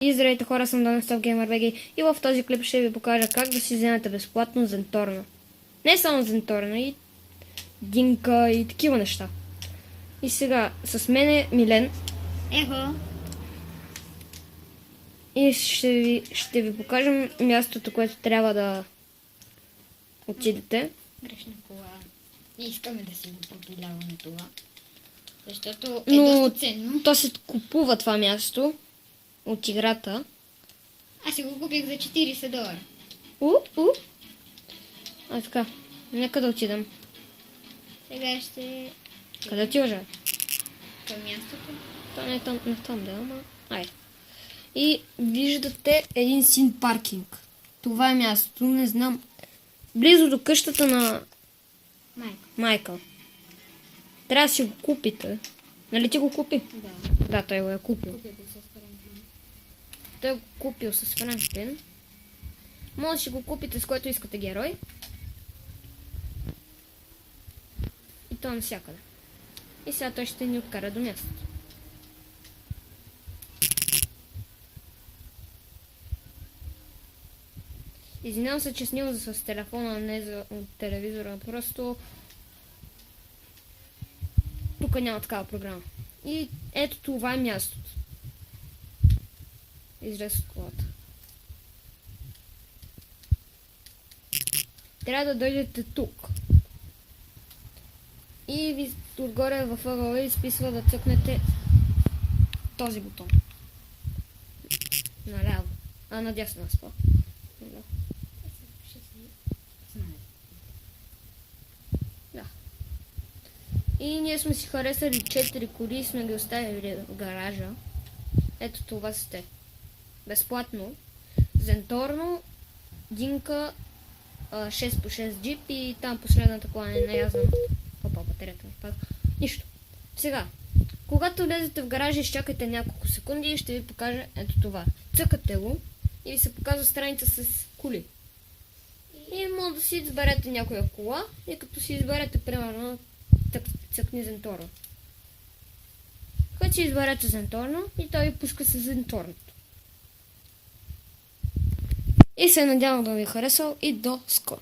И здравейте хора, съм Донестов Gamer BG и в този клип ще ви покажа как да си вземете безплатно Зенторно. Не само Зенторно, и Динка и такива неща. И сега, с мен е Милен. Ехо. И ще ви покажем мястото, което трябва да отидете. Грешна кола. Не искаме да си го пропиляваме това. Защото е Но доста ценно. то се купува това място от играта. Аз си го купих за $40. А така, нека да отидем. Сега ще... Къде отиваш? Към мястото. То не е там, да, ама... Айде. И виждате един син паркинг. Това е мястото, не знам. Близо до къщата на Майкъл. Трябва да си го купите. Нали ти го купи? Да. Да, той го е купил. Купих го с Франклин. Той го купил с Франклин. Може да си го купите с който искате герой. И то навсякъде. И сега той ще ни откара до мястото. Извинявам се, че снимам с телефона, а не от телевизора. Просто тук няма такава програма. И ето това е мястото. Излез от колата. Трябва да дойдете тук. И ви отгоре във ъгъла изписва да цъкнете този бутон. Наляво. А надясно аз по. Да. И ние сме си харесали 4 коли и сме ги оставили в гаража. Ето това сте. Безплатно. Зенторно, Динка, 6x6 джип и там последната кола не я знам. Опа, батерията ми пада. Нищо. Сега, когато влезете в гаража, изчакайте няколко секунди и ще ви покажа ето това. Цъкате го и ви се показва страница с коли. И може да си изберете някоя кола и като си изберете, примерно, цъкни Зенторно. Когато си изберете Зенторно и той ви пуска с Зенторното. И се надявам да ви е харесал и до скоро.